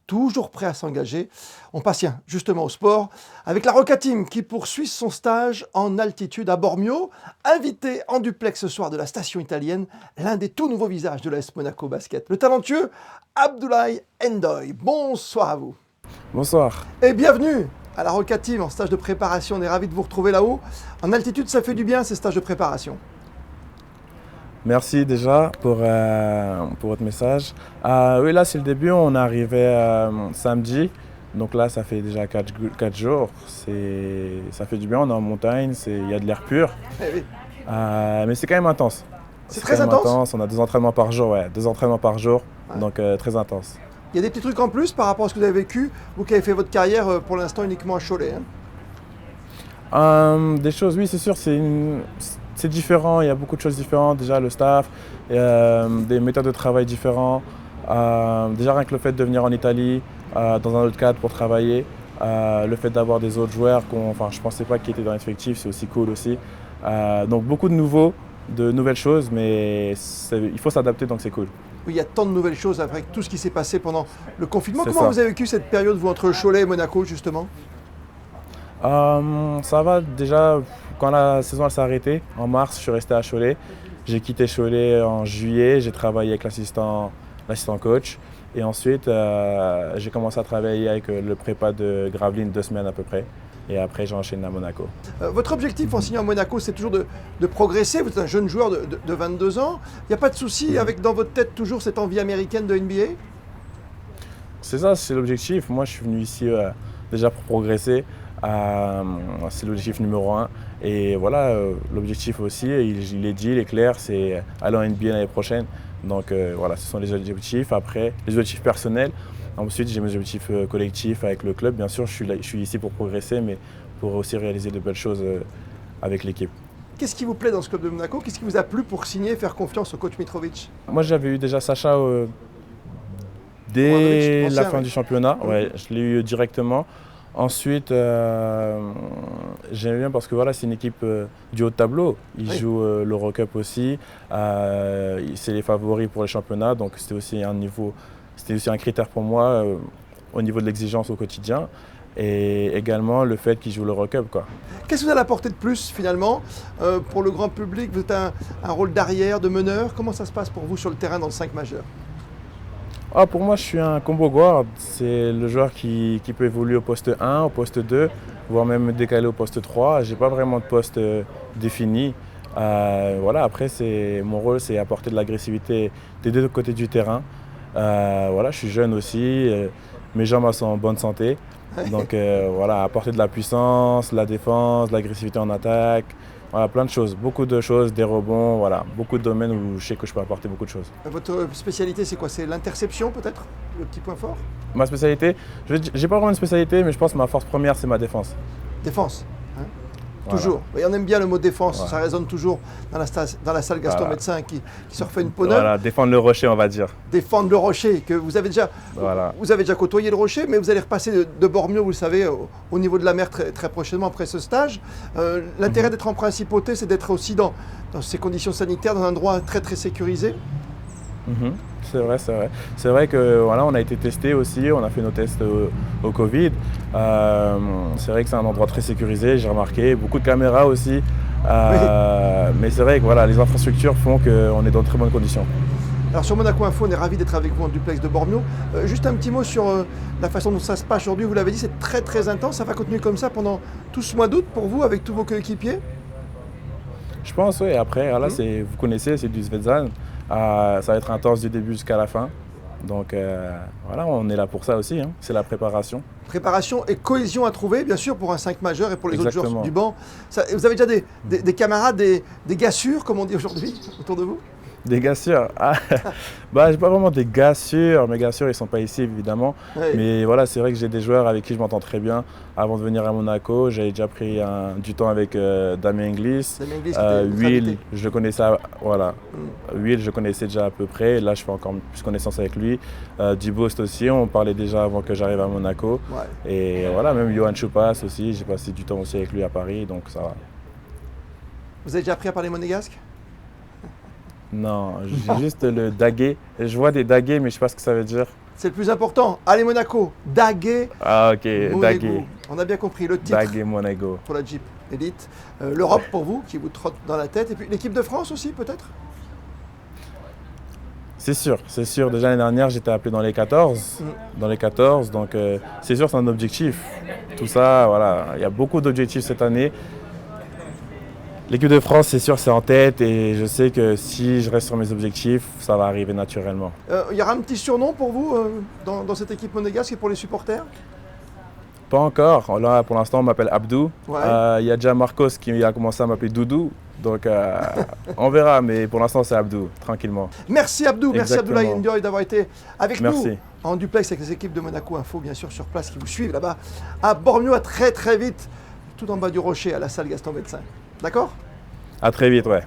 toujours prêt à s'engager. On passe justement au sport avec la Roca Team qui poursuit son stage en altitude à Bormio. Invité en duplex ce soir de la station italienne, l'un des tout nouveaux visages de l'AS Monaco Basket, le talentueux Abdoulaye Ndoye. Bonsoir à vous. Bonsoir. Et bienvenue à la Roca Team en stage de préparation. On est ravis de vous retrouver là-haut. En altitude, ça fait du bien ces stages de préparation. Merci déjà pour votre message. Oui, là c'est le début, on est arrivé samedi, donc là ça fait déjà 4 jours. Ça fait du bien, on est en montagne, il y a de l'air pur, oui. Mais c'est quand même intense. C'est très intense. On a 2 entraînements par jour, ouais, 2 entraînements par jour, ouais. Donc très intense. Il y a des petits trucs en plus par rapport à ce que vous avez vécu, vous qui avez fait votre carrière pour l'instant uniquement à Cholet. Des choses, oui c'est sûr, c'est différent, il y a beaucoup de choses différentes, déjà le staff, des méthodes de travail différentes. Déjà rien que le fait de venir en Italie, dans un autre cadre pour travailler, le fait d'avoir des autres joueurs je ne pensais pas qu'ils étaient dans l'effectif, c'est aussi cool aussi. Donc beaucoup de nouvelles choses, mais il faut s'adapter, donc c'est cool. Oui, il y a tant de nouvelles choses avec tout ce qui s'est passé pendant le confinement. C'est Comment ça. vous avez vécu cette période, vous, entre Cholet et Monaco, justement? Ça va, déjà, quand la saison s'est arrêtée, en mars, je suis resté à Cholet. J'ai quitté Cholet en juillet, j'ai travaillé avec l'assistant coach. Et ensuite, j'ai commencé à travailler avec le prépa de Gravelines 2 semaines à peu près. Et après, j'ai enchaîné à Monaco. Votre objectif en signant à Monaco, c'est toujours de progresser. Vous êtes un jeune joueur de 22 ans. Il n'y a pas de souci avec dans votre tête toujours cette envie américaine de NBA? C'est ça, c'est l'objectif. Moi, je suis venu ici déjà pour progresser. C'est l'objectif numéro 1. Et voilà, l'objectif aussi, il est dit, il est clair, c'est aller en NBA l'année prochaine. Donc voilà, ce sont les objectifs. Après, les objectifs personnels. Ensuite, j'ai mes objectifs collectifs avec le club. Bien sûr, je suis ici pour progresser, mais pour aussi réaliser de belles choses avec l'équipe. Qu'est-ce qui vous plaît dans ce club de Monaco? Qu'est-ce qui vous a plu pour signer et faire confiance au coach Mitrovic? Moi, j'avais eu déjà Sacha dès la fin du championnat. Ouais, je l'ai eu directement. Ensuite, j'aime bien parce que voilà, c'est une équipe du haut de tableau. Ils jouent l'Eurocup aussi. C'est les favoris pour les championnats, donc c'était aussi un critère pour moi au niveau de l'exigence au quotidien. Et également le fait qu'ils jouent l'Eurocup, quoi. Qu'est-ce que vous allez apporter de plus finalement pour le grand public? Vous avez un rôle d'arrière, de meneur. Comment ça se passe pour vous sur le terrain dans le 5 majeur? Pour moi, je suis un combo guard. C'est le joueur qui peut évoluer au poste 1, au poste 2, voire même décaler au poste 3. Je n'ai pas vraiment de poste défini. Voilà, après, mon rôle, c'est apporter de l'agressivité des 2 côtés du terrain. Voilà, je suis jeune aussi, mes jambes sont en bonne santé. Donc voilà, apporter de la puissance, de la défense, de l'agressivité en attaque. Voilà, plein de choses, beaucoup de choses, des rebonds, voilà, beaucoup de domaines où je sais que je peux apporter beaucoup de choses. Votre spécialité, c'est quoi? C'est l'interception peut-être? Le petit point fort? Ma spécialité, j'ai pas vraiment une spécialité, mais je pense que ma force première, c'est ma défense. Défense, hein? Voilà. Toujours. Et on aime bien le mot défense, Ouais. Ça résonne toujours dans la salle Gaston Voilà. Médecin qui se refait une peau neuve. Voilà, défendre le rocher, on va dire. Défendre le rocher, que vous avez déjà côtoyé le rocher, mais vous allez repasser de Bormio, vous le savez, au niveau de la mer très, très prochainement après ce stage. L'intérêt d'être en principauté, c'est d'être aussi dans ces conditions sanitaires, dans un endroit très très sécurisé. C'est vrai, c'est vrai. C'est vrai que voilà, on a été testé aussi, on a fait nos tests au Covid. C'est vrai que c'est un endroit très sécurisé, j'ai remarqué, beaucoup de caméras aussi. Mais c'est vrai que voilà, les infrastructures font qu'on est dans de très bonnes conditions. Alors sur Monaco Info, on est ravis d'être avec vous en duplex de Bormio. Juste un petit mot sur la façon dont ça se passe aujourd'hui. Vous l'avez dit, c'est très très intense. Ça va continuer comme ça pendant tout ce mois d'août pour vous, avec tous vos coéquipiers? Je pense, oui. Après, voilà, vous connaissez, c'est du Zvezdan. Ça va être intense du début jusqu'à la fin. Donc voilà, on est là pour ça aussi, hein. C'est la préparation. Préparation et cohésion à trouver, bien sûr, pour un 5 majeur et pour les autres joueurs du banc. Vous avez déjà des camarades, des gars sûrs, comme on dit aujourd'hui, autour de vous? Des gars sûrs. J'ai pas vraiment des gars sûrs. Mes gars sûrs, ils sont pas ici évidemment. Oui. Mais voilà, c'est vrai que j'ai des joueurs avec qui je m'entends très bien. Avant de venir à Monaco, j'avais déjà pris du temps avec Damien Inglis. Will, je le connaissais, voilà. Will, je connaissais déjà à peu près. Là, je fais encore plus connaissance avec lui. Dubost aussi, on parlait déjà avant que j'arrive à Monaco. Ouais. Et voilà, même Johan Choupas aussi, j'ai passé du temps aussi avec lui à Paris, donc ça va. Vous avez déjà appris à parler monégasque? Non, j'ai juste le daguet. Je vois des daguets, mais je ne sais pas ce que ça veut dire. C'est le plus important. Allez Monaco, Daguet, Ah, ok, Monégo. Daguet. On a bien compris le titre Daguet Monaco. pour la Jeep Elite. L'Europe pour vous, qui vous trotte dans la tête. Et puis l'équipe de France aussi, peut-être? C'est sûr, c'est sûr. Déjà l'année dernière, j'étais appelé dans les 14. Dans les 14, donc c'est sûr, c'est un objectif. Tout ça, voilà. Il y a beaucoup d'objectifs cette année. L'équipe de France, c'est sûr, c'est en tête et je sais que si je reste sur mes objectifs, ça va arriver naturellement. Il y aura un petit surnom pour vous dans cette équipe monégasque et pour les supporters? Pas encore. Là, pour l'instant, on m'appelle Abdou. Ouais. Il y a déjà Marcos qui a commencé à m'appeler Doudou. Donc, on verra. Mais pour l'instant, c'est Abdou, tranquillement. Merci Abdou, merci Exactement. Abdoulaye Ndiaye d'avoir été avec nous Merci. en duplex avec les équipes de Monaco Info, bien sûr, sur place, qui vous suivent là-bas à Bormio, à très très vite, tout en bas du rocher, à la salle Gaston Médecin. D'accord? À très vite, ouais.